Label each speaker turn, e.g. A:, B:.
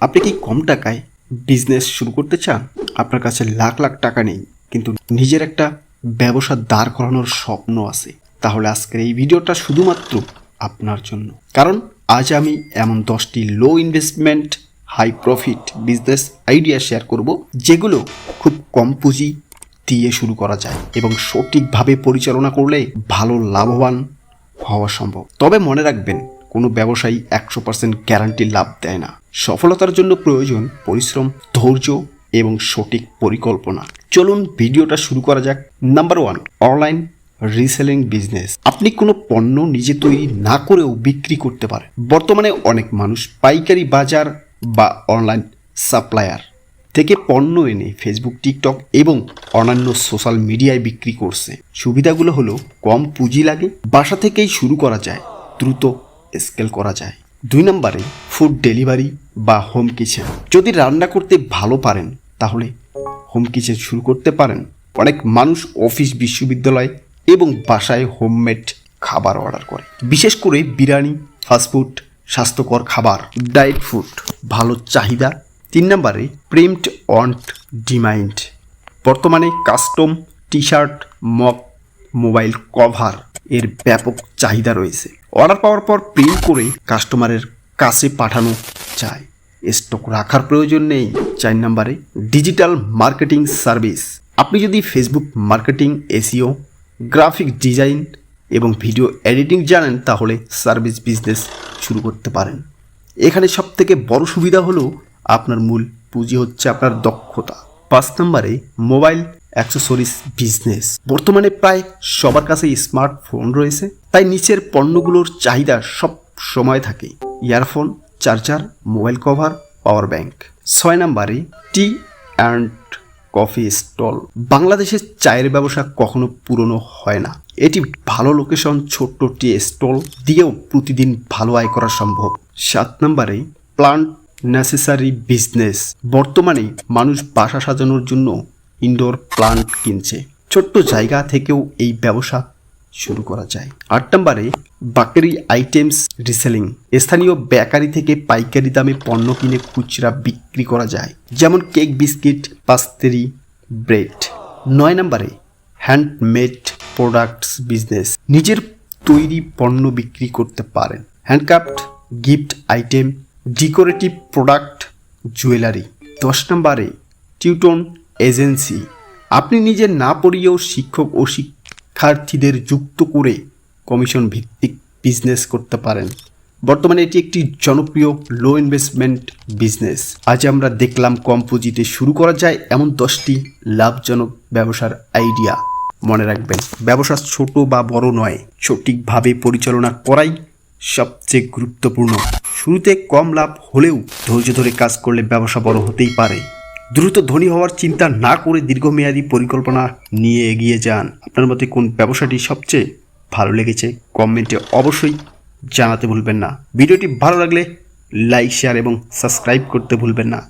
A: আপনি কি কম টাকায় বিজনেস শুরু করতে চান? আপনার কাছে লাখ লাখ টাকা নেই, কিন্তু নিজের একটা ব্যবসা দাঁড় করানোর স্বপ্ন আছে? তাহলে আজকের এই ভিডিওটা শুধুমাত্র আপনার জন্য। কারণ আজ আমি এমন 10টি low investment high profit business idea share করব, যেগুলো খুব কম পুঁজি দিয়ে শুরু করা যায় এবং সঠিকভাবে পরিচালনা করলে ভালো লাভবান হওয়া সম্ভব। তবে মনে রাখবেন, কোনো ব্যবসায়ী 100% গ্যারান্টি লাভ দেয় না। সফলতার জন্য প্রয়োজন পরিশ্রম, ধৈর্য এবং সঠিক পরিকল্পনা। চলুন ভিডিওটা শুরু করা যাক। Number 1, online reselling business. আপনি কোনো পণ্য নিজে তৈরি না করেও বিক্রি করতে পারেন। বর্তমানে অনেক মানুষ পাইকারি বাজার বা অনলাইন সাপ্লায়ার থেকে পণ্য এনে ফেসবুক, টিকটক এবং অন্যান্য সোশ্যাল মিডিয়ায় বিক্রি করছে। সুবিধাগুলো হলো কম পুঁজি লাগে, বাসা থেকেই শুরু করা যায়, দ্রুত স্কেল করা যায়। 2 নম্বরে ফুড ডেলিভারি বা হোম কিচেন। যদি রান্না করতে ভালো পারেন তাহলে হোম কিচেন শুরু করতে পারেন। অনেক মানুষ অফিস, বিশ্ববিদ্যালয় এবং বাসায় হোমমেড খাবার অর্ডার করে। বিশেষ করে বিরিয়ানি, ফাস্টফুড, স্বাস্থ্যকর খাবার, ডায়েট ফুড ভালো চাহিদা। 3 নম্বরে প্রিন্ট অন ডিমান্ড। বর্তমানে custom T shirt, mug, mobile cover এর ব্যাপক চাহিদা রয়েছে। অর্ডার পাওয়ার পর প্রিন্ট করে কাস্টমারের কাছে পাঠানো যায়, স্টক রাখার প্রয়োজন নেই। 4 নম্বরে ডিজিটাল মার্কেটিং সার্ভিস। আপনি যদি Facebook marketing, SEO, graphic design এবং ভিডিও এডিটিং জানেন, তাহলে সার্ভিস বিজনেস শুরু করতে পারেন। এখানে সবথেকে বড় সুবিধা হলো আপনার মূল পুঁজি হচ্ছে আপনার দক্ষতা। 5 নম্বরে মোবাইল অ্যাক্সেসরিজ বিজনেস। বর্তমানে প্রায় সবার কাছেই স্মার্টফোন রয়েছে, তাই নিচের পণ্যগুলোর চাহিদা সব সময় থাকে: earphone, charger, mobile cover, power bank. 6 নম্বরে টি অ্যান্ড কফি স্টল। বাংলাদেশের চায়ের ব্যবসা কখনো পুরনো হয় না। এটি ভালো লোকেশন, ছোট্ট টি স্টল দিয়েও প্রতিদিন ভালো আয় করা সম্ভব। 7 নম্বরে প্লান্ট নেসেসারি বিজনেস। বর্তমানে মানুষ বাসা সাজানোর জন্য ইনডোর প্লান্ট কিনছে। ছোট্ট জায়গা থেকেও এই ব্যবসা শুরু করা যায়। 8 নম্বরে বেকারি আইটেমস রিসেলিং। স্থানীয় বেকারি থেকে পাইকারি দামে পণ্য কিনে খুচরা বিক্রি করা যায়, যেমন কেক, বিস্কিট, পাস্ত্রি, ব্রেড। 9 নম্বরে হ্যান্ডমেড প্রোডাক্টস বিজনেস। নিজের তৈরি পণ্য বিক্রি করতে পারেন। Handcraft, gift item, decorative product, jewellery. 10 নম্বরে টিউটন এজেন্সি। আপনি নিজে না পড়িয়েও শিক্ষক ও শিক্ষার্থীদের যুক্ত করে কমিশন ভিত্তিক বিজনেস করতে পারেন। বর্তমানে এটি একটি জনপ্রিয় লো ইনভেস্টমেন্ট বিজনেস। আজ আমরা দেখলাম কম পুঁজিতে শুরু করা যায় এমন 10টি লাভজনক ব্যবসার আইডিয়া। মনে রাখবেন, ব্যবসা ছোট বা বড় নয়, সঠিকভাবে পরিচালনা করাই সবচেয়ে গুরুত্বপূর্ণ। শুরুতে কম লাভ হলেও ধৈর্য ধরে কাজ করলে ব্যবসা বড় হতেই পারে। দ্রুত ধনী হওয়ার চিন্তা না করে দীর্ঘমেয়াদী পরিকল্পনা নিয়ে এগিয়ে যান। আপনার মতে কোন ব্যবসাটি সবচেয়ে ভালো লেগেছে কমেন্টে অবশ্যই জানাতে ভুলবেন না। ভিডিওটি ভালো লাগলে লাইক, শেয়ার এবং সাবস্ক্রাইব করতে ভুলবেন না।